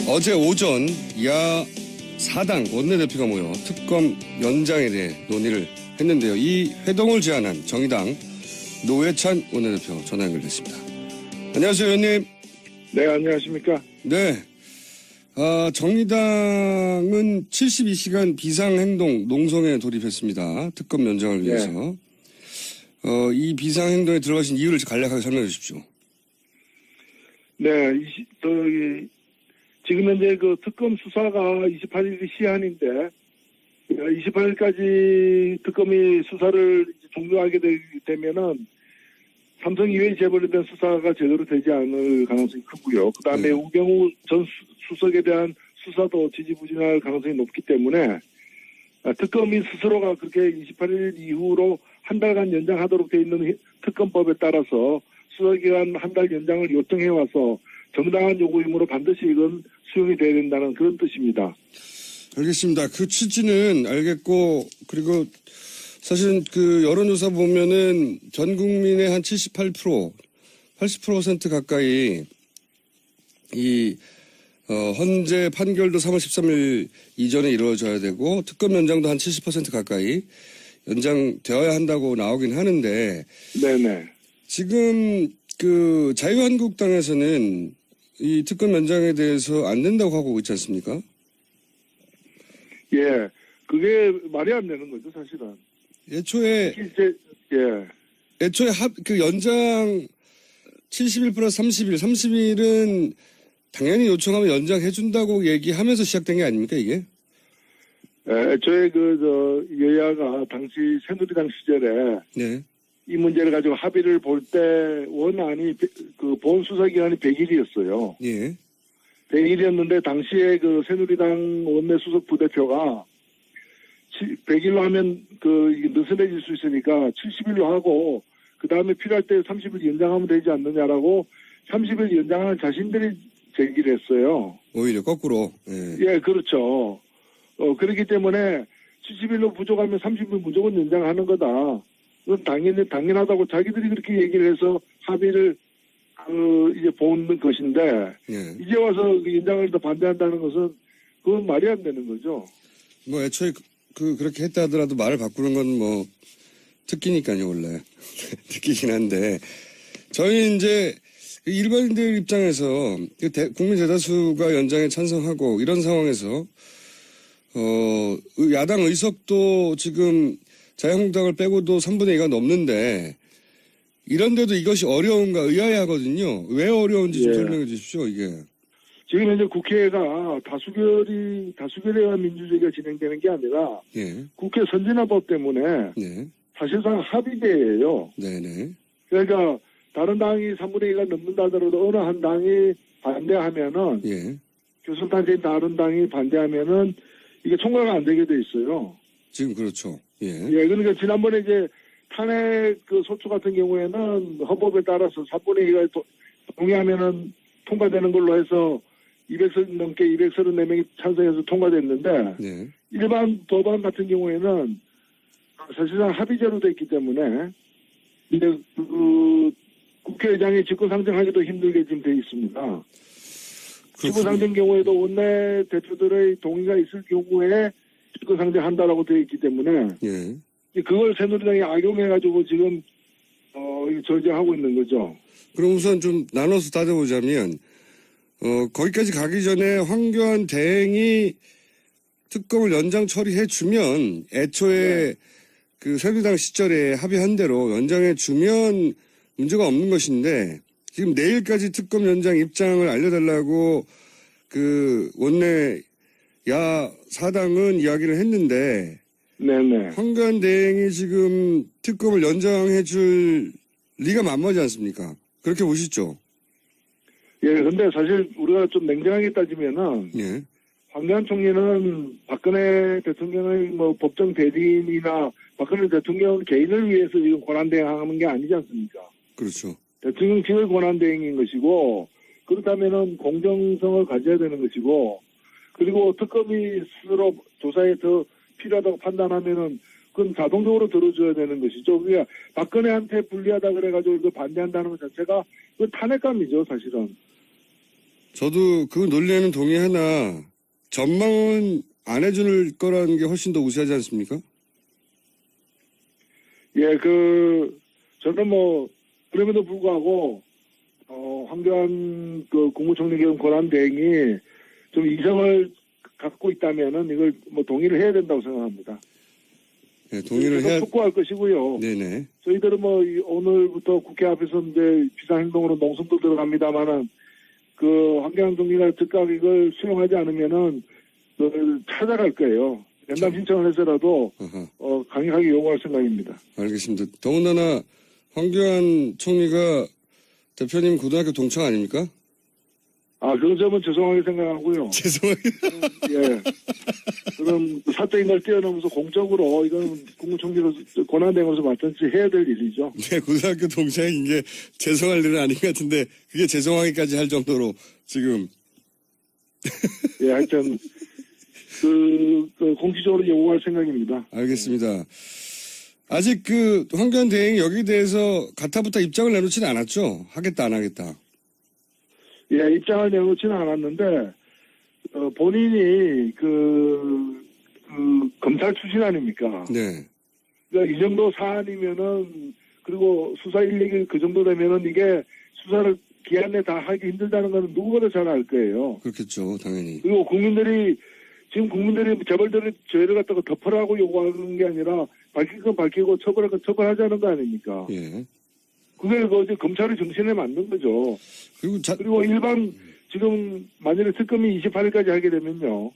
어제 오전 야 4당 원내대표가 모여 특검 연장에 대해 논의를 했는데요. 이 회동을 제안한 정의당 노회찬 원내대표 전화 연결됐습니다. 안녕하세요, 의원님. 네, 안녕하십니까. 네. 정의당은 72시간 비상행동 농성에 돌입했습니다. 특검 연장을 위해서. 네. 이 비상행동에 들어가신 이유를 간략하게 설명해 주십시오. 네, 지금 현재 그 특검 수사가 28일이 시한인데, 28일까지 특검이 수사를 종료하게 되면은 삼성 이외에 재벌에 수사가 제대로 되지 않을 가능성이 크고요. 그 다음에 우병우 전 수석에 대한 수사도 지지부진할 가능성이 높기 때문에 특검이 스스로가 그렇게 28일 이후로 한 달간 연장하도록 되어 있는 특검법에 따라서 수사기간 한 달 연장을 요청해와서 정당한 요구이므로 반드시 이건 수용이 돼야 된다는 그런 뜻입니다. 알겠습니다. 그 취지는 알겠고, 그리고 사실은 그 여론조사 보면은 전 국민의 한 78%, 80% 가까이 헌재 판결도 3월 13일 이전에 이루어져야 되고 특검 연장도 한 70% 가까이 연장되어야 한다고 나오긴 하는데. 네네. 지금 그 자유한국당에서는 이 특검 연장에 대해서 안 된다고 하고 있지 않습니까? 예, 그게 말이 안 되는 거죠, 사실은. 애초에 그 연장 71 플러스 30일, 30일은 당연히 요청하면 연장해준다고 얘기하면서 시작된 게 아닙니까, 이게? 애초에 여야가 당시 새누리당 시절에 네. 이 문제를 가지고 합의를 볼 때 원안이 본 수사 기간이 100일이었어요. 예. 100일이었는데 당시에 그 새누리당 원내수석 부대표가 100일로 하면 이게 느슨해질 수 있으니까 70일로 하고 그 다음에 필요할 때 30일 연장하면 되지 않느냐라고 30일 연장하는 자신들이 제기를 했어요. 오히려 거꾸로. 예, 그렇죠. 그렇기 때문에 70일로 부족하면 30일 무조건 연장하는 거다. 그건 당연하다고 자기들이 그렇게 얘기를 해서 합의를 이제 보는 것인데, 예. 이제 와서 연장을 더 반대한다는 것은 그건 말이 안 되는 거죠. 뭐 애초에 그렇게 했다 하더라도 말을 바꾸는 건 뭐 특기니까요, 원래. 특기긴 한데. 저희 이제 일반인들 입장에서 국민 대다수가 연장에 찬성하고 이런 상황에서 야당 의석도 지금 자유한국당을 빼고도 3분의 2가 넘는데 이런데도 이것이 어려운가 의아해하거든요. 왜 어려운지 좀 설명해 주십시오. 이게. 지금 현재 국회가 다수결에 의한 민주주의가 진행되는 게 아니라 예. 국회 선진화법 때문에 네. 사실상 합의제예요. 네네. 그러니까 다른 당이 3분의 2가 넘는다 하더라도 어느 한 당이 반대하면은 예. 교섭단체인 다른 당이 반대하면은 이게 통과가 안 되게 돼 있어요. 지금 그렇죠. 예. 예, 그러니까 지난번에 이제 탄핵 소추 같은 경우에는 헌법에 따라서 3분의 2가 동의하면은 통과되는 걸로 해서 200석 넘게 234명이 찬성해서 통과됐는데 네. 일반 법안 같은 경우에는 사실상 합의제로 돼 있기 때문에 이제 국회의장이 직권상정하기도 힘들게 지금 돼 있습니다. 직권상정 경우에도 원내 대표들의 동의가 있을 경우에 직권상정한다라고 되어 있기 때문에 예. 그걸 새누리당이 악용해가지고 지금 저지하고 있는 거죠. 그럼 우선 좀 나눠서 따져보자면 거기까지 가기 전에 황교안 대행이 특검을 연장 처리해주면 애초에 그 새누리당 시절에 합의한 대로 연장해주면 문제가 없는 것인데 지금 내일까지 특검 연장 입장을 알려달라고 그 원내 야 4당은 이야기를 했는데 네네. 황교안 대행이 지금 특검을 연장해줄 리가 만무하지 않습니까? 그렇게 보시죠? 예, 근데 사실 우리가 좀 냉정하게 따지면은 예. 황교안 총리는 박근혜 대통령의 법정 대리인이나 박근혜 대통령 개인을 위해서 지금 권한대행하는 게 아니지 않습니까? 그렇죠. 대통령직의 권한대행인 것이고 그렇다면은 공정성을 가져야 되는 것이고 그리고 특검이 스스로 조사에 더 필요하다고 판단하면은 그건 자동적으로 들어줘야 되는 것이죠. 그러니까 박근혜한테 불리하다 그래가지고 반대한다는 것 자체가 그 탄핵감이죠, 사실은. 저도 그 논리에는 동의하나 전망은 안 해줄 거라는 게 훨씬 더 우세하지 않습니까? 예, 저는 그럼에도 불구하고, 황교안 국무총리 겸 권한대행이 좀 이성을 갖고 있다면은 이걸 동의를 해야 된다고 생각합니다. 네, 동의를 해야. 촉구할 것이고요. 네네. 저희들은 오늘부터 국회 앞에서 이제 비상행동으로 농성도 들어갑니다만은 황교안 총리가 즉각 이걸 수용하지 않으면은 찾아갈 거예요. 연담 신청을 해서라도 강력하게 요구할 생각입니다. 알겠습니다. 더군다나 황교안 총리가 대표님 고등학교 동창 아닙니까? 그런 점은 죄송하게 생각하고요. 죄송하게. 예. 그럼 사적인 걸 뛰어넘어서 공적으로 이건 국무총리로 권한대행으로서 맡든지 해야 될 일이죠. 네, 고등학교 동창인 게 죄송할 일은 아닌 것 같은데 그게 죄송하기까지 할 정도로 지금. 예, 하여튼 공식적으로 요구할 생각입니다. 알겠습니다. 아직 황교안 대행이 여기에 대해서 가타부타 입장을 내놓지는 않았죠? 하겠다 안 하겠다. 예, 입장을 내놓지는 않았는데 본인이 검찰 출신 아닙니까? 네. 그러니까 이 정도 사안이면은 그리고 수사 인력이 그 정도 되면은 이게 수사를 기한 내에 다 하기 힘들다는 거는 누구보다 잘 알 거예요. 그렇겠죠, 당연히. 그리고 지금 국민들이 재벌들이 죄를 갖다가 덮으라고 요구하는 게 아니라 밝힐 건 밝히고 처벌할 건 처벌하자는 거 아닙니까? 예. 그게 검찰의 정신에 맞는 거죠. 그리고 지금 만약에 특검이 28일까지 하게 되면요.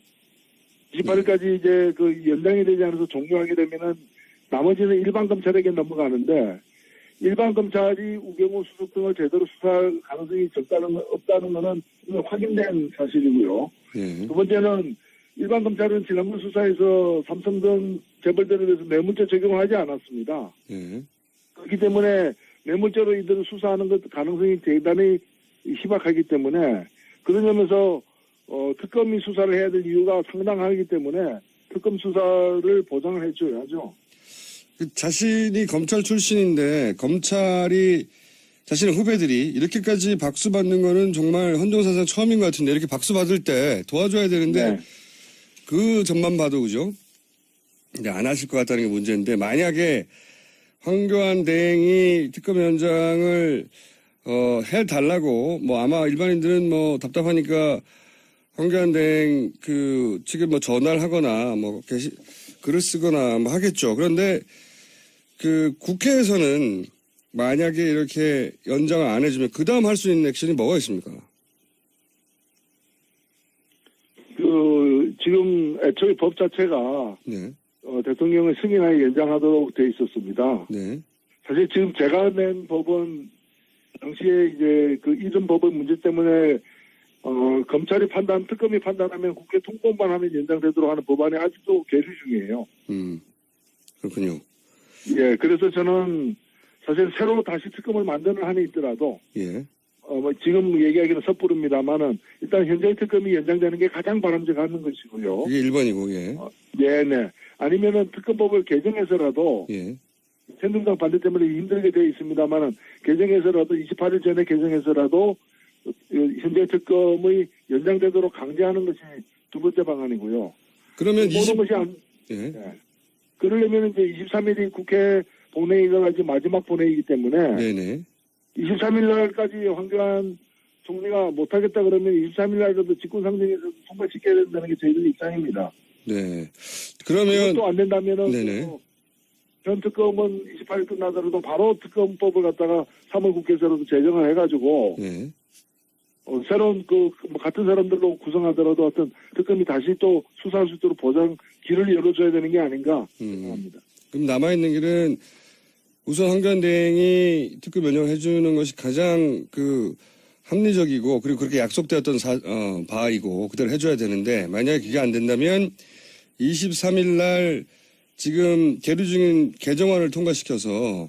28일까지 이제 연장이 되지 않아서 종료하게 되면은 나머지는 일반 검찰에게 넘어가는데 일반 검찰이 우병우 수석 등을 제대로 수사할 가능성이 없다는 거는 확인된 사실이고요. 예. 두 번째는 일반 검찰은 지난번 수사에서 삼성등 재벌들에 대해서 뇌물죄 적용을 하지 않았습니다. 예. 그렇기 때문에 뇌물죄로 이들을 수사하는 것 가능성이 대단히 희박하기 때문에 그런 점에서 특검이 수사를 해야 될 이유가 상당하기 때문에 특검 수사를 보장을 해줘야죠. 자신이 검찰 출신인데 검찰이 자신의 후배들이 이렇게까지 박수 받는 거는 정말 헌정사상 처음인 것 같은데 이렇게 박수 받을 때 도와줘야 되는데 네. 그 점만 봐도 그죠? 근데 안 하실 것 같다는 게 문제인데 만약에 황교안 대행이 특검위원장을 해달라고 아마 일반인들은 답답하니까 황교안 대행 측에 전화를 하거나 글을 쓰거나 하겠죠. 그런데 국회에서는 만약에 이렇게 연장을 안 해주면 그 다음 할 수 있는 액션이 뭐가 있습니까? 지금 애초에 법 자체가 네. 대통령의 승인하에 연장하도록 돼 있었습니다. 네. 사실 지금 제가 낸 법은 당시에 이제 이전 법의 문제 때문에 검찰이 특검이 판단하면 국회 통과만 하면 연장되도록 하는 법안이 아직도 계류 중이에요. 그렇군요. 예, 그래서 저는 사실 새로 다시 특검을 만드는 한이 있더라도 예. 지금 얘기하기는 섣부릅니다만은 일단 현재 특검이 연장되는 게 가장 바람직한 것이고요. 이게 1번이고, 예. 네네. 아니면은 특검법을 개정해서라도 예. 새누리당 반대 때문에 힘들게 되어 있습니다만은 개정해서라도 28일 전에 개정해서라도 현재 특검의 연장되도록 강제하는 것이 두 번째 방안이고요. 그러면 모든 것이 예. 네. 그러려면 이제 23일이 국회 본회의가 아직 마지막 본회의이기 때문에 네네. 23일 날까지 황교안 총리가 못하겠다 그러면 23일 날도 직권상정에서 통과시켜야 된다는 게 저희들 입장입니다. 네. 그러면 그것도 안 된다면은 네네. 현 특검은 28일 끝나더라도 바로 특검법을 갖다가 3월 국회에서라도 제정을 해가지고 네. 새로운 같은 사람들로 구성하더라도 어떤 특검이 다시 또 수사할 수 있도록 길을 열어줘야 되는 게 아닌가 생각합니다. 그럼 남아있는 길은 우선 황교안 대행이 특검 연장을 해주는 것이 가장 합리적이고 그리고 그렇게 약속되었던 바이고 그대로 해줘야 되는데 만약에 그게 안 된다면 23일 날 지금 계류 중인 개정안을 통과시켜서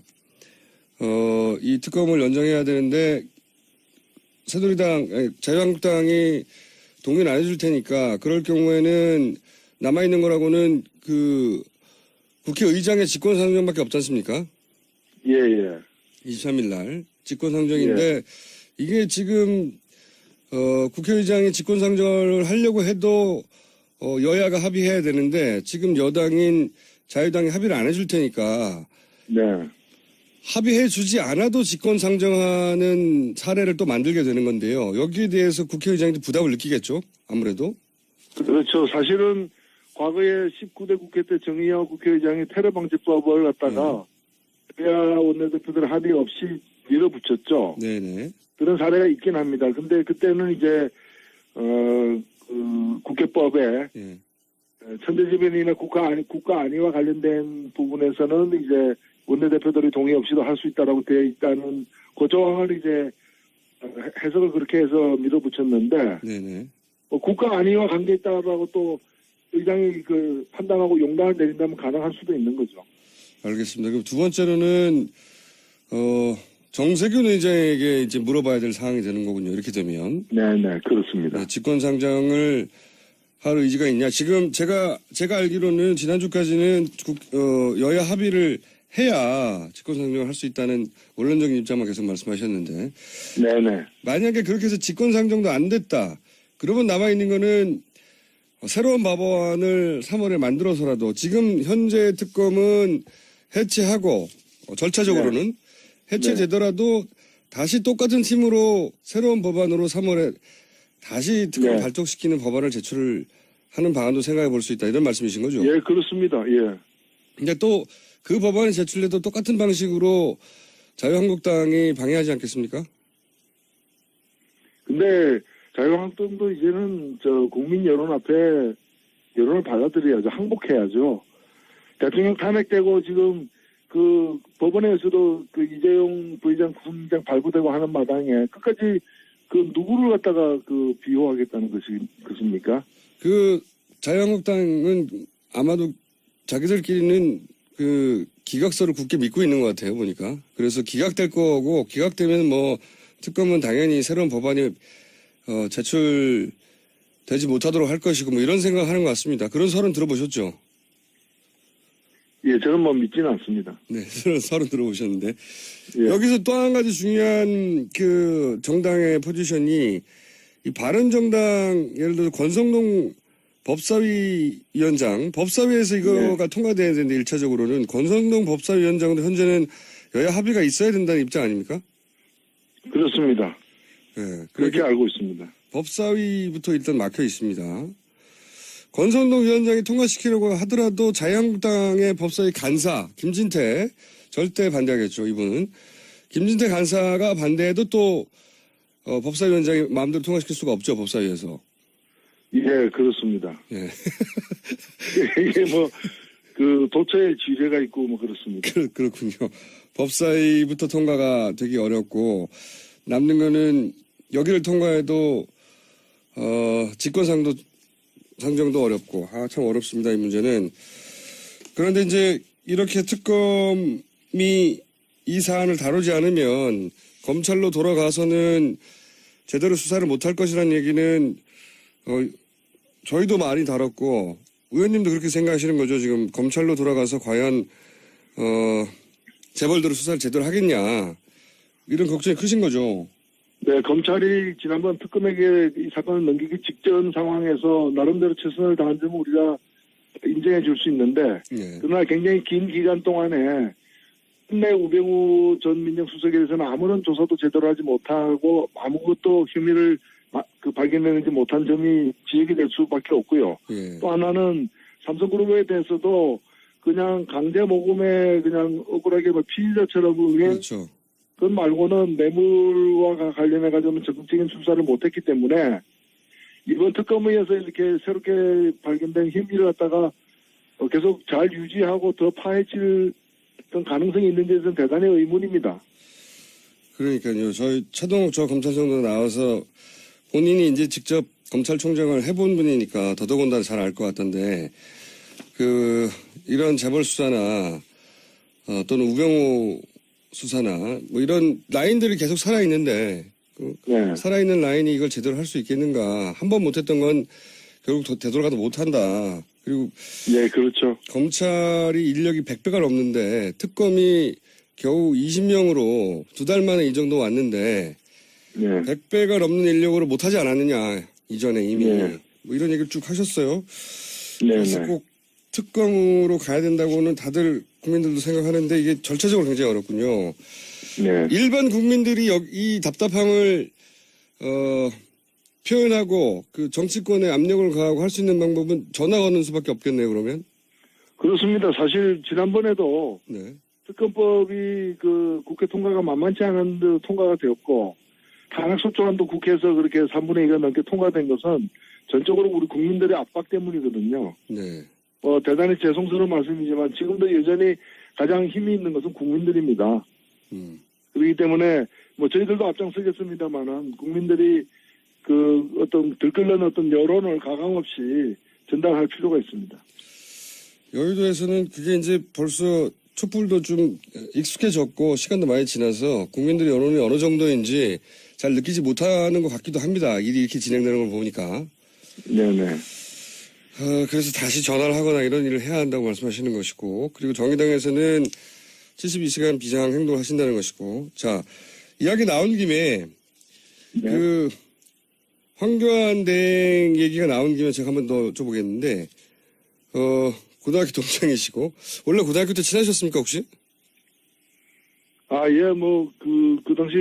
이 특검을 연장해야 되는데 자유한국당이 동의를 안 해줄 테니까 그럴 경우에는 남아있는 거라고는 국회의장의 직권상정밖에 없지 않습니까? 예. 23일 날 직권상정인데 이게 지금 국회의장이 직권상정을 하려고 해도 여야가 합의해야 되는데 지금 여당인 자유당이 합의를 안 해줄 테니까 네. 합의해 주지 않아도 직권상정하는 사례를 또 만들게 되는 건데요. 여기에 대해서 국회의장이 부담을 느끼겠죠. 아무래도. 그렇죠. 사실은 과거에 19대 국회 때 정의화 국회의장이 테러방지법을 갖다가 여야 원내대표들 합의 없이 밀어붙였죠. 네네. 그런 사례가 있긴 합니다. 근데 그때는 이제 국회법에 예. 천재지변이나 국가 안위와 관련된 부분에서는 이제 원내대표들이 동의 없이도 할 수 있다라고 되어 있다는 그 조항을 이제 해석을 그렇게 해서 밀어붙였는데 네네. 국가 안위와 관계 있다라고 또 의장이 그 판단하고 용단을 내린다면 가능할 수도 있는 거죠. 알겠습니다. 그럼 두 번째로는 정세균 의장에게 이제 물어봐야 될 사항이 되는 거군요. 이렇게 되면. 네네 그렇습니다. 네, 직권상정을 할 의지가 있냐. 지금 제가 알기로는 지난주까지는 여야 합의를 해야 직권상정을 할 수 있다는 원론적인 입장만 계속 말씀하셨는데 네네. 만약에 그렇게 해서 직권상정도 안 됐다. 그러면 남아있는 거는 새로운 법안을 3월에 만들어서라도 지금 현재 특검은 해체하고 절차적으로는 해체되더라도 다시 똑같은 팀으로 새로운 법안으로 3월에 다시 특검을 발족시키는 법안을 제출을 하는 방안도 생각해 볼 수 있다. 이런 말씀이신 거죠? 예, 그렇습니다. 예. 근데 또 그 법안이 제출돼도 똑같은 방식으로 자유한국당이 방해하지 않겠습니까? 근데 자유한국당도 이제는 국민 여론 앞에 여론을 받아들여야죠. 항복해야죠. 대통령 탄핵되고 지금 그 법원에서도 그 이재용 부회장, 부총장 발부되고 하는 마당에 끝까지 그 누구를 갖다가 그 비호하겠다는 것입니까? 그 자유한국당은 아마도 자기들끼리는 그 기각서를 굳게 믿고 있는 것 같아요, 보니까. 그래서 기각될 거고, 기각되면 뭐 특검은 당연히 새로운 법안이 제출되지 못하도록 할 것이고 뭐 이런 생각하는 것 같습니다. 그런 설은 들어보셨죠? 예, 저는 뭐 믿지는 않습니다. 네, 그런 설은 들어보셨는데. 예. 여기서 또 한 가지 중요한 그 정당의 포지션이 이 바른정당 예를 들어 권성동 법사위원장, 법사위에서 이거가 통과돼야 되는데 1차적으로는 권성동 법사위원장도 현재는 여야 합의가 있어야 된다는 입장 아닙니까? 그렇습니다. 네, 그렇게 알고 있습니다. 법사위부터 일단 막혀 있습니다. 권성동 위원장이 통과시키려고 하더라도 자유한국당의 법사위 간사 김진태 절대 반대하겠죠. 이분은 김진태 간사가 반대해도 또 법사위원장이 마음대로 통과시킬 수가 없죠. 법사위에서. 예, 그렇습니다. 예. 이게 뭐 그 도처에 지뢰가 있고 뭐 그렇습니다. 그렇군요. 법사위부터 통과가 되기 어렵고 남는 거는 여기를 통과해도 직권상정도 어렵고 참 어렵습니다. 이 문제는. 그런데 이제 이렇게 특검이 이 사안을 다루지 않으면 검찰로 돌아가서는 제대로 수사를 못할 것이라는 얘기는 저희도 많이 다뤘고 의원님도 그렇게 생각하시는 거죠. 지금 검찰로 돌아가서 과연 재벌대로 수사를 제대로 하겠냐 이런 걱정이 크신 거죠. 네, 검찰이 지난번 특검에게 이 사건을 넘기기 직전 상황에서 나름대로 최선을 다한 점은 우리가 인정해 줄 수 있는데 그러나 굉장히 긴 기간 동안에 특내 우병우 전 민정수석에 대해서는 아무런 조사도 제대로 하지 못하고 아무것도 혐의를 발견해내지 못한 점이 지적이 될 수밖에 없고요. 또 하나는 삼성그룹에 대해서도 그냥 강제 모금에 그냥 억울하게 뭐 피의자처럼 그렇죠. 그것 말고는 뇌물과 관련해가지고는 적극적인 수사를 못했기 때문에 이번 특검에서 이렇게 새롭게 발견된 혐의를 갖다가 계속 잘 유지하고 더 파헤칠 어떤 가능성이 있는 데서는 대단히 의문입니다. 그러니까요. 저희 차동욱 검찰총장 나와서 본인이 이제 직접 검찰총장을 해본 분이니까 더더군다나 잘 알 것 같던데 이런 재벌 수사나 또는 우병우 수사나 뭐 이런 라인들이 계속 살아있는데 살아있는 라인이 이걸 제대로 할 수 있겠는가. 한 번 못했던 건 결국 되돌아가도 못한다. 그리고 네, 그렇죠. 검찰이 인력이 100배가 넘는데 특검이 겨우 20명으로 2달 만에 이 정도 왔는데 네. 100배가 넘는 인력으로 못하지 않았느냐, 이전에 이미. 네. 뭐 이런 얘기를 쭉 하셨어요. 네. 그래서 네. 꼭 특검으로 가야 된다고는 다들 국민들도 생각하는데 이게 절차적으로 굉장히 어렵군요. 네. 일반 국민들이 이 답답함을 표현하고 그 정치권에 압력을 가하고 할 수 있는 방법은 전화 거는 수밖에 없겠네요. 그러면. 그렇습니다. 사실 지난번에도 네. 특검법이 그 국회 통과가 만만치 않은데 통과가 되었고 탄핵소추안도 국회에서 그렇게 3분의 2가 넘게 통과된 것은 전적으로 우리 국민들의 압박 때문이거든요. 네. 대단히 죄송스러운 말씀이지만 지금도 여전히 가장 힘이 있는 것은 국민들입니다. 그렇기 때문에 뭐 저희들도 앞장서겠습니다만은 국민들이 그 어떤 들끓는 어떤 여론을 가감 없이 전달할 필요가 있습니다. 여의도에서는 그게 이제 벌써 촛불도 좀 익숙해졌고 시간도 많이 지나서 국민들의 여론이 어느 정도인지 잘 느끼지 못하는 것 같기도 합니다. 일이 이렇게 진행되는 걸 보니까. 네네. 그래서 다시 전화를 하거나 이런 일을 해야 한다고 말씀하시는 것이고, 그리고 정의당에서는 72시간 비상 행동을 하신다는 것이고, 자, 이야기 나온 김에, 네. 황교안 대행 얘기가 나온 김에 제가 한번 더 여쭤보겠는데, 고등학교 동창이시고, 원래 고등학교 때 친하셨습니까, 혹시? 예, 뭐, 그 당시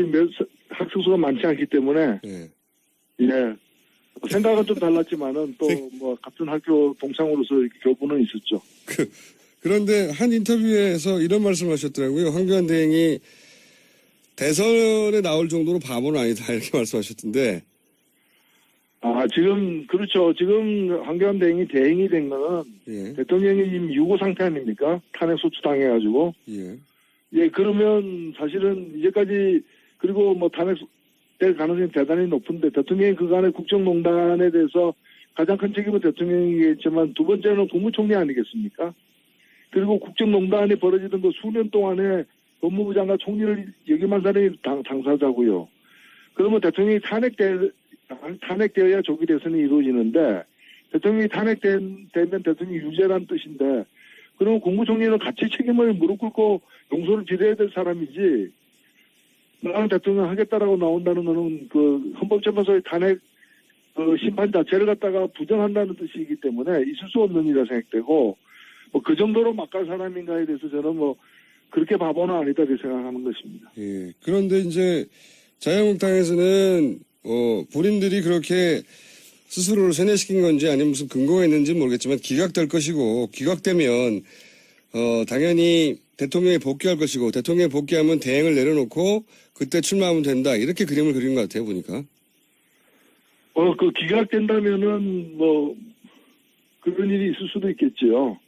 학생 수가 많지 않기 때문에, 네. 예. 생각은 좀 달랐지만은 또 뭐 같은 학교 동창으로서 이렇게 교분은 있었죠. 그런데 한 인터뷰에서 이런 말씀을 하셨더라고요. 황교안 대행이 대선에 나올 정도로 바보는 아니다 이렇게 말씀하셨던데. 지금 그렇죠. 지금 황교안 대행이 대행이 된 거는 예. 대통령이 지금 유고 상태 아닙니까? 탄핵 소추 당해가지고. 예. 그러면 사실은 이제까지 그리고 뭐 탄핵 될 가능성이 대단히 높은데 대통령이 그간의 국정농단에 대해서 가장 큰 책임은 대통령이겠지만 두 번째는 국무총리 아니겠습니까? 그리고 국정농단이 벌어지던 그 수년 동안에 법무부 장관 총리를 역임한 사람이 당사자고요. 그러면 대통령이 탄핵되어야 조기 대선이 이루어지는데 대통령이 탄핵되면 대통령이 유죄란 뜻인데 그러면 국무총리는 같이 책임을 무릎 꿇고 용서를 빌어야 될 사람이지 나는 대통령 하겠다라고 나온다는 거는 그 헌법재판소의 탄핵 심판 자체를 갖다가 부정한다는 뜻이기 때문에 있을 수 없는 일이라 생각되고 뭐 그 정도로 막갈 사람인가에 대해서 저는 뭐 그렇게 바보는 아니다 이렇게 생각하는 것입니다. 예. 그런데 이제 자유한국당에서는 본인들이 그렇게 스스로를 세뇌시킨 건지 아니면 무슨 근거가 있는지 모르겠지만 기각될 것이고 기각되면 당연히 대통령이 복귀할 것이고 대통령이 복귀하면 대행을 내려놓고 그때 출마하면 된다 이렇게 그림을 그린 것 같아요 보니까. 그 기각된다면은 뭐 그런 일이 있을 수도 있겠지요.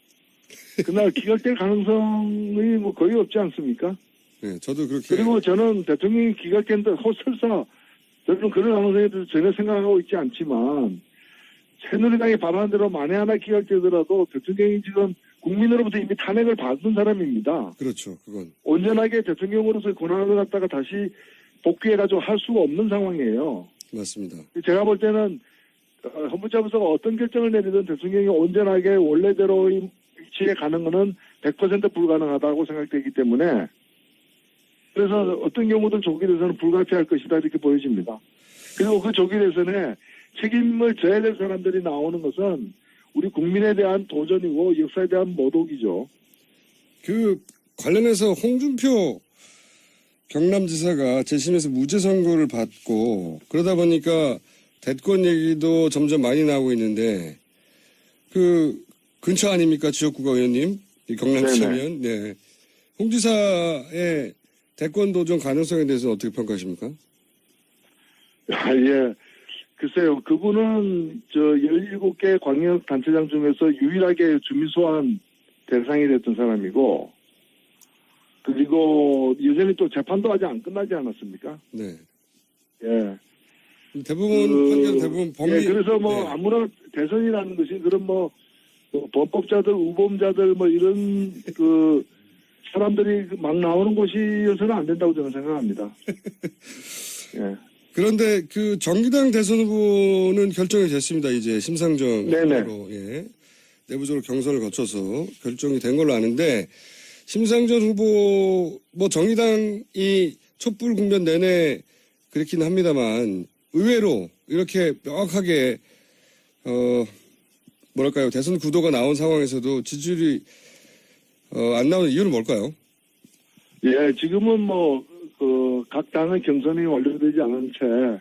그러나 기각될 가능성이 뭐 거의 없지 않습니까? 네, 저도 그렇게. 그리고 저는 대통령이 기각된다 설사 저는 그런 가능성에 대해서 전혀 생각하고 있지 않지만 새누리당이 발언한 대로 만에 하나 기각되더라도 대통령이 지금 국민으로부터 이미 탄핵을 받은 사람입니다. 그렇죠. 그건. 온전하게 대통령으로서의 권한을 갖다가 다시 복귀해가지고 할 수가 없는 상황이에요. 맞습니다. 제가 볼 때는 헌법재판소가 어떤 결정을 내리든 대통령이 온전하게 원래대로의 위치에 가는 것은 100% 불가능하다고 생각되기 때문에 그래서 어떤 경우든 조기 대선은 불가피할 것이다 이렇게 보여집니다. 그리고 그 조기 대선에 책임을 져야 될 사람들이 나오는 것은 우리 국민에 대한 도전이고 역사에 대한 모독이죠. 그 관련해서 홍준표 경남지사가 재심에서 무죄 선고를 받고 그러다 보니까 대권 얘기도 점점 많이 나오고 있는데 그 근처 아닙니까 지역구가 의원님 경남지사면 네. 홍 지사의 대권 도전 가능성에 대해서 어떻게 평가하십니까? 예. 글쎄요, 그분은 17개 광역단체장 중에서 유일하게 주민소환 대상이 됐던 사람이고, 그리고 여전히 또 재판도 아직 안 끝나지 않았습니까? 네. 예. 대부분 판결 대부분 법리. 예, 그래서 뭐 네. 아무나 대선이라는 것이 그런 뭐 범법자들, 우범자들 뭐 이런 그 사람들이 막 나오는 곳이어서는 안 된다고 저는 생각합니다. 예. 그런데 그 정의당 대선 후보는 결정이 됐습니다. 이제 심상정 후보로 예. 내부적으로 경선을 거쳐서 결정이 된 걸로 아는데 심상정 후보 뭐 정의당이 촛불 국면 내내 그렇긴 합니다만 의외로 이렇게 명확하게 뭐랄까요, 대선 구도가 나온 상황에서도 지지율이 안 나오는 이유는 뭘까요? 예, 지금은 각 당의 경선이 완료되지 않은 채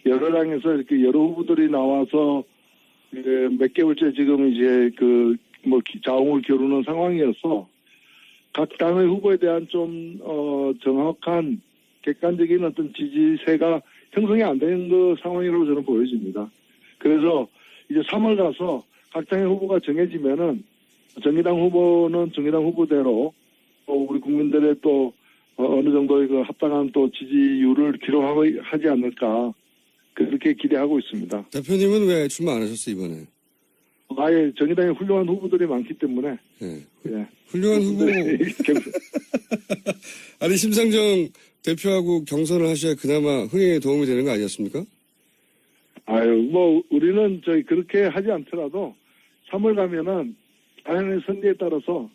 여러 당에서 이렇게 여러 후보들이 나와서 몇 개월째 지금 이제 자웅을 겨루는 상황이어서 각 당의 후보에 대한 좀 정확한 객관적인 어떤 지지세가 형성이 안 되는 그 상황이라고 저는 보여집니다. 그래서 이제 3월 가서 각 당의 후보가 정해지면은 정의당 후보는 정의당 후보대로 또 우리 국민들의 또 어느 정도의 그 합당한 또 지지율을 기록하지 않을까 그렇게 기대하고 있습니다. 대표님은 왜 출마 안 하셨어요, 이번에? 아예 정의당에 훌륭한 후보들이 많기 때문에. 네. 예. 훌륭한 후보. 아니, 심상정 대표하고 경선을 하셔야 그나마 흥행에 도움이 되는 거 아니었습니까? 아유, 우리는 그렇게 하지 않더라도 3월 가면은 당연히 선거에 따라서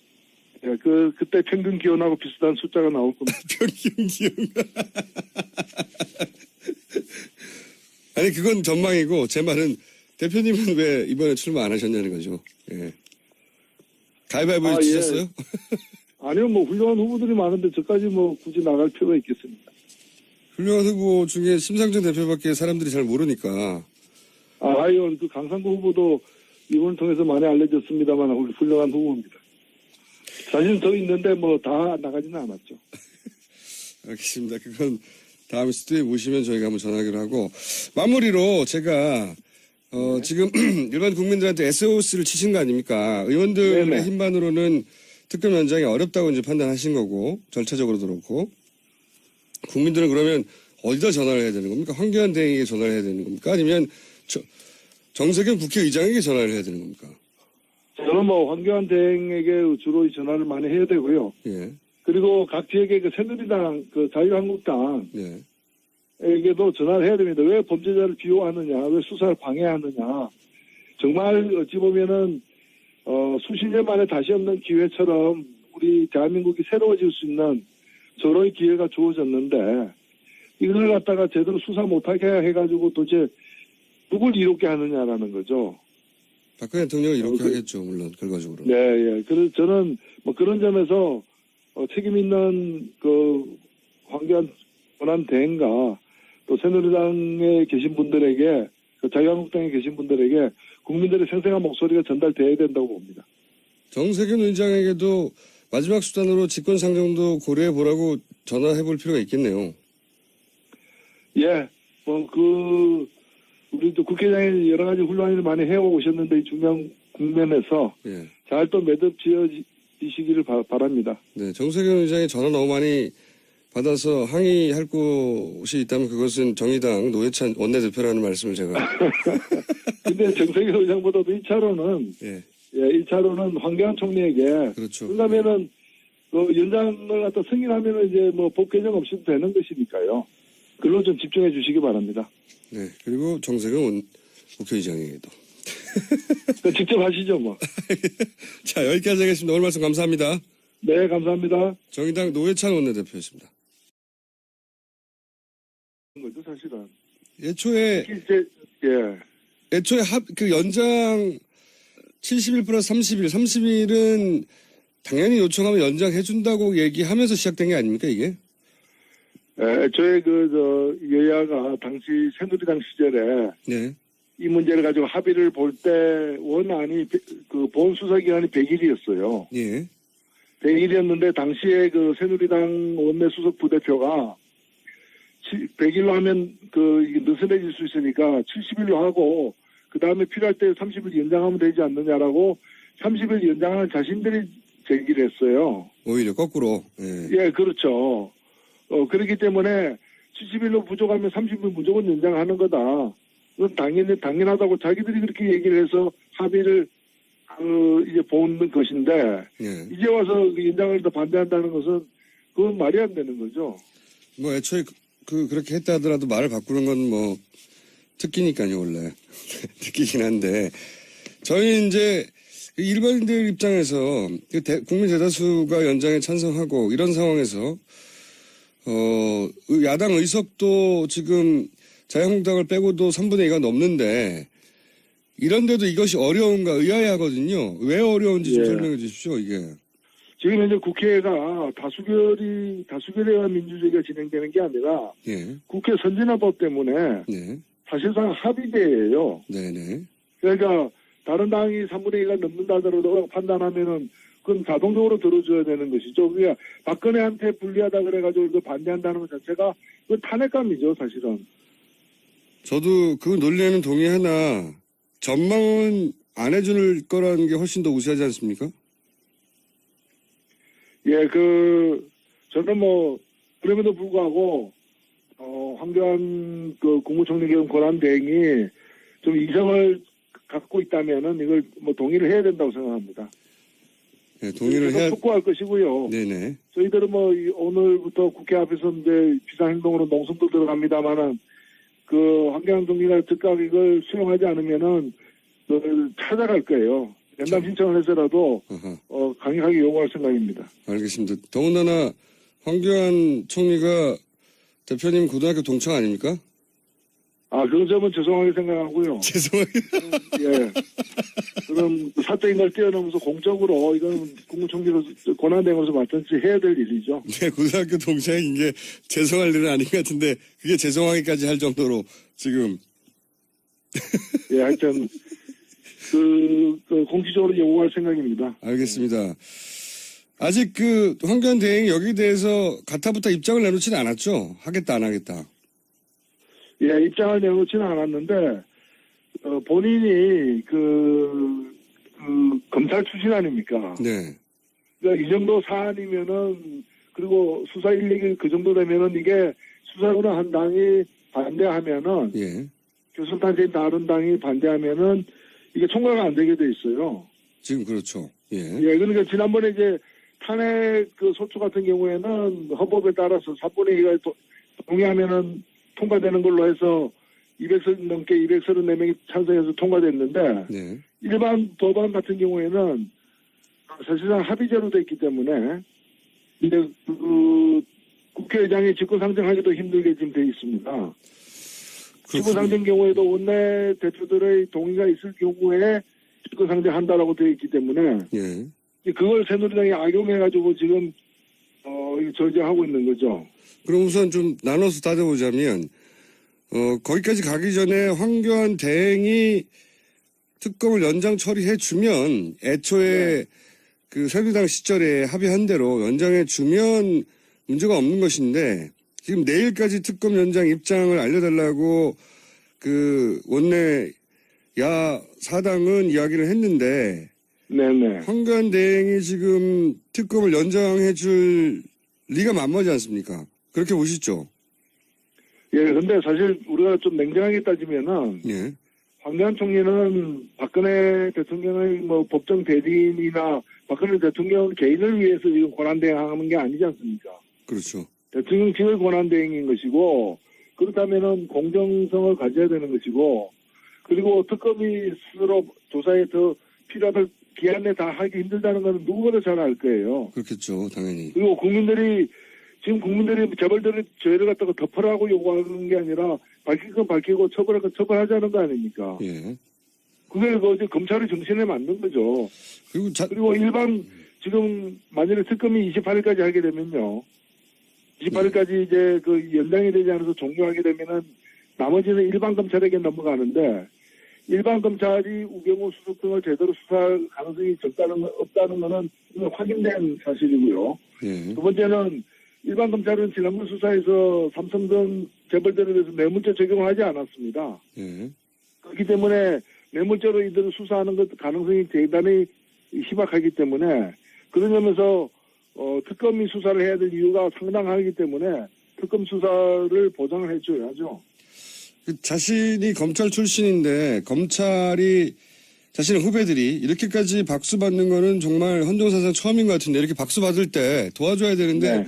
그때 평균 기온하고 비슷한 숫자가 나올 겁니다. 평균 기온. 아니, 그건 전망이고, 제 말은 대표님은 왜 이번에 출마 안 하셨냐는 거죠. 예. 가위바위보 치셨어요? 예. 아니요, 훌륭한 후보들이 많은데 저까지 굳이 나갈 필요가 있겠습니까? 훌륭한 후보 중에 심상정 대표밖에 사람들이 잘 모르니까. 아유, 그 강상구 후보도 이번을 통해서 많이 알려졌습니다만 훌륭한 후보입니다. 사실은 더 있는데 다 나가지는 않았죠. 알겠습니다. 그건 다음 스튜디오에 모시면 저희가 한번 전화하기로 하고, 마무리로 제가 네. 지금 일반 국민들한테 SOS를 치신 거 아닙니까? 의원들의 네네. 힘만으로는 특검 연장이 어렵다고 이제 판단하신 거고, 절차적으로도 그렇고, 국민들은 그러면 어디다 전화를 해야 되는 겁니까? 황교안 대행에게 전화를 해야 되는 겁니까? 아니면 정세균 국회의장에게 전화를 해야 되는 겁니까? 저는 황교안 대행에게 주로 전화를 많이 해야 되고요. 예. 그리고 각 지역의 새누리당, 자유한국당, 네. 에게도 전화를 해야 됩니다. 왜 범죄자를 비호하느냐, 왜 수사를 방해하느냐. 정말 어찌 보면은 수십 년 만에 다시 없는 기회처럼 우리 대한민국이 새로워질 수 있는 저런 기회가 주어졌는데 이걸 갖다가 제대로 수사 못하게 해가지고 도대체 누굴 이롭게 하느냐라는 거죠. 박근혜 대통령은 이렇게 하겠죠, 물론 결과적으로. 네, 예. 그래서 저는 그런 점에서 책임 있는 황교안 권한 대행과 또 새누리당에 계신 분들에게 자유한국당에 계신 분들에게 국민들의 생생한 목소리가 전달돼야 된다고 봅니다. 정세균 의장에게도 마지막 수단으로 직권상정도 고려해 보라고 전화해 볼 필요가 있겠네요. 예, 우리도 국회의장이 여러 가지 훌륭한 일을 많이 해오셨는데 이 중요한 국면에서 예. 잘 또 매듭 지어지시기를 바랍니다. 네, 정세균 의장이 전화 너무 많이 받아서 항의할 곳이 있다면 그것은 정의당 노회찬 원내대표라는 말씀을 제가. 근데 정세균 의장보다도 1차로는 예. 1차로는 황교안 총리에게. 그렇죠. 그러면은 연장을 갖다 승인하면은 이제 법 개정 없이도 되는 것이니까요. 그걸로 좀 집중해 주시기 바랍니다. 네, 그리고 정세균 국회의장에게도. 직접 하시죠, 자, 여기까지 하겠습니다. 오늘 말씀 감사합니다. 네, 감사합니다. 정의당 노회찬 원내대표였습니다. 거죠, 사실은. 애초에 연장 71 플러스 30일, 30일은 당연히 요청하면 연장해준다고 얘기하면서 시작된 게 아닙니까, 이게? 애초에 여야가 당시 새누리당 시절에 네. 이 문제를 가지고 합의를 볼 때 원안이 본 수사 기간이 100일이었어요. 예. 100일이었는데 당시에 새누리당 원내수석 부대표가 100일로 하면 이게 느슨해질 수 있으니까 70일로 하고 그 다음에 필요할 때 30일 연장하면 되지 않느냐라고 30일 연장하는 자신들이 제기를 했어요. 오히려 거꾸로. 예. 예, 그렇죠. 그렇기 때문에 70일로 부족하면 30일 무조건 연장하는 거다. 그건 당연하다고 자기들이 그렇게 얘기를 해서 합의를 이제 본 것인데 예. 이제 와서 연장을 더 반대한다는 것은 그건 말이 안 되는 거죠. 애초에 그렇게 했다 하더라도 말을 바꾸는 건 특기니까요, 원래. 특기긴 한데. 저희 이제 일반인들 입장에서 국민 대다수가 연장에 찬성하고 이런 상황에서 야당 의석도 지금 자유한국당을 빼고도 3분의 2가 넘는데 이런데도 이것이 어려운가 의아해하거든요. 왜 어려운지 좀 예. 설명해 주십시오. 이게. 지금 현재 국회가 다수결에 의한 민주주의가 진행되는 게 아니라 예. 국회 선진화법 때문에 네. 사실상 합의제예요. 네네. 그러니까 다른 당이 3분의 2가 넘는다 하더라도 판단하면은 그건 자동적으로 들어줘야 되는 것이죠. 그러니까 박근혜한테 불리하다 그래가지고 그 반대한다는 것 자체가 그 탄핵감이죠, 사실은. 저도 그 논리에는 동의하나 전망은 안 해줄 거라는 게 훨씬 더 우세하지 않습니까? 예, 저는 그럼에도 불구하고, 황교안 국무총리 겸 권한대행이 좀 이성을 갖고 있다면은 이걸 동의를 해야 된다고 생각합니다. 네, 동의를 해야. 촉구할 것이고요. 네네. 저희들은 오늘부터 국회 앞에서 이제 비상행동으로 농성도 들어갑니다만은 황교안 총리가 즉각 이걸 수용하지 않으면은 찾아갈 거예요. 연담 신청을 해서라도 강력하게 요구할 생각입니다. 알겠습니다. 더군다나 황교안 총리가 대표님 고등학교 동창 아닙니까? 그런 점은 죄송하게 생각하고요. 죄송해요. 예. 그럼 사적인 걸 뛰어넘어서 공적으로 이건 국무총리로서 권한대행으로서 맡은지 해야 될 일이죠. 네, 고등학교 동창인 게 죄송할 일은 아닌 것 같은데 그게 죄송하기까지 할 정도로 지금. 예, 하여튼 공식적으로 요구할 생각입니다. 알겠습니다. 아직 황교안 대행이 여기에 대해서 가타부타 입장을 내놓지는 않았죠? 하겠다 안 하겠다. 예, 입장을 내놓지는 않았는데 본인이 검찰 출신 아닙니까? 네. 그러니까 이 정도 사안이면은 그리고 수사 인력이 그 정도 되면은 이게 수사권을 한 당이 반대하면은 예. 교섭단체인 다른 당이 반대하면은 이게 통과가 안 되게 돼 있어요. 지금 그렇죠. 예. 예, 그러니까 지난번에 이제 탄핵 소추 같은 경우에는 헌법에 따라서 3분의 2가 동의하면은 통과되는 걸로 해서 200석 넘게 234명이 찬성해서 통과됐는데 네. 일반 법안 같은 경우에는 사실상 합의제로 돼 있기 때문에 이제 국회의장이 직권상정하기도 힘들게 지금 돼 있습니다. 직권상정 경우에도 원내 대표들의 동의가 있을 경우에 직권상정한다라고 되어 있기 때문에 예. 그걸 새누리당이 악용해가지고 지금 저지하고 있는 거죠. 그럼 우선 좀 나눠서 따져보자면 거기까지 가기 전에 황교안 대행이 특검을 연장 처리해주면 애초에 새누리당 시절에 합의한 대로 연장해주면 문제가 없는 것인데 지금 내일까지 특검 연장 입장을 알려달라고 원내 야 사당은 이야기를 했는데 네네. 황교안 대행이 지금 특검을 연장해줄 리가 만무하지 않습니까? 그렇게 보시죠? 예, 근데 사실 우리가 좀 냉정하게 따지면은 예. 황교안 총리는 박근혜 대통령의 법정 대리인이나 박근혜 대통령 개인을 위해서 지금 권한대행하는 게 아니지 않습니까? 그렇죠. 대통령직의 권한대행인 것이고 그렇다면은 공정성을 가져야 되는 것이고 그리고 특검이 스스로 조사에 더 필요하다 기한 내에 다 하기 힘들다는 건 누구보다 잘 알 거예요. 그렇겠죠, 당연히. 그리고 국민들이 재벌들의 죄를 갖다가 덮으라고 요구하는 게 아니라 밝힐 건 밝히고 처벌할 건 처벌하자는 거 아닙니까? 예. 그게 이제 검찰의 정신에 맞는 거죠. 그리고 지금 만약에 특검이 28일까지 하게 되면요. 28일까지 이제 연장이 되지 않아서 종료하게 되면은 나머지는 일반 검찰에게 넘어가는데 일반 검찰이 우병우 수석 등을 제대로 수사할 가능성이 없다는 거는 확인된 사실이고요. 예. 두 번째는 일반 검찰은 지난번 수사에서 삼성등 재벌들에 대해서 뇌물죄 적용을 하지 않았습니다. 예. 그렇기 때문에 뇌물죄로 이들을 수사하는 것 가능성이 대단히 희박하기 때문에 그런 점에서 특검이 수사를 해야 될 이유가 상당하기 때문에 특검 수사를 보장을 해줘야죠. 자신이 검찰 출신인데 검찰이 자신의 후배들이 이렇게까지 박수 받는 거는 정말 헌정사상 처음인 것 같은데 이렇게 박수 받을 때 도와줘야 되는데 네.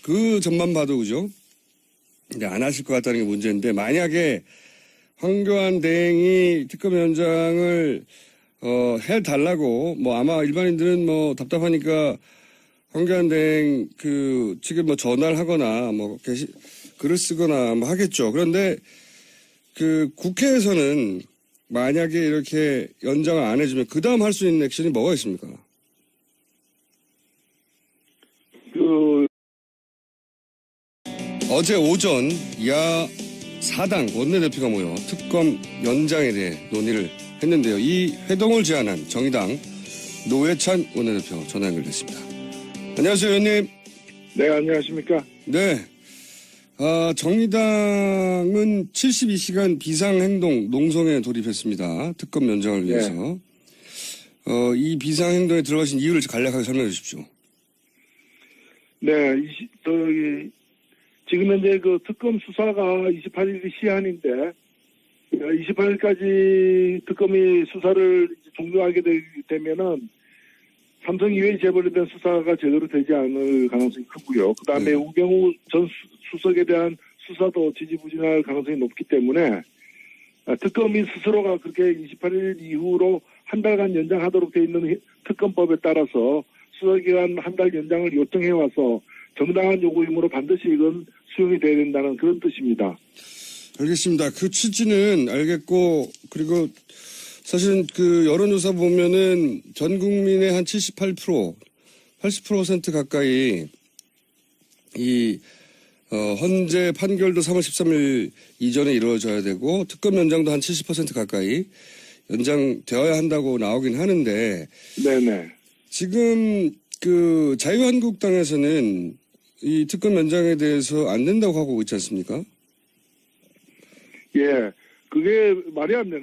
그 점만 봐도 그죠? 근데 안 하실 것 같다는 게 문제인데 만약에 황교안 대행이 특검 연장을 해달라고 아마 일반인들은 답답하니까 황교안 대행 지금 뭐 전화를 하거나 글을 쓰거나 뭐 하겠죠. 그런데 국회에서는 만약에 이렇게 연장을 안 해주면 그 다음 할 수 있는 액션이 뭐가 있습니까? 어제 오전 야 4당 원내대표가 모여 특검 연장에 대해 논의를 했는데요. 이 회동을 제안한 정의당 노회찬 원내대표 전화 연결됐습니다. 안녕하세요, 의원님. 네, 안녕하십니까? 네. 정의당은 72시간 비상행동 농성에 돌입했습니다. 특검 연장을 위해서. 네. 이 비상행동에 들어가신 이유를 간략하게 설명해 주십시오. 네, 지금 현재 특검 수사가 28일이 시한인데, 28일까지 특검이 수사를 종료하게 되면은 삼성 이외에 재벌에 대한 수사가 제대로 되지 않을 가능성이 크고요. 그 다음에 우병우 전 수석에 대한 수사도 지지부진할 가능성이 높기 때문에 특검이 스스로가 그렇게 28일 이후로 한 달간 연장하도록 돼 있는 특검법에 따라서 수사기간 한 달 연장을 요청해와서 정당한 요구이므로 반드시 이건 수용이 돼야 된다는 그런 뜻입니다. 알겠습니다. 그 취지는 알겠고, 그리고 사실은 여론조사 보면은 전 국민의 한 78%, 80% 가까이 헌재 판결도 3월 13일 이전에 이루어져야 되고 특검 연장도 한 70% 가까이 연장되어야 한다고 나오긴 하는데. 네네. 지금 자유한국당에서는 이 특검 연장에 대해서 안 된다고 하고 있지 않습니까? 예. 그게 말이 안 되는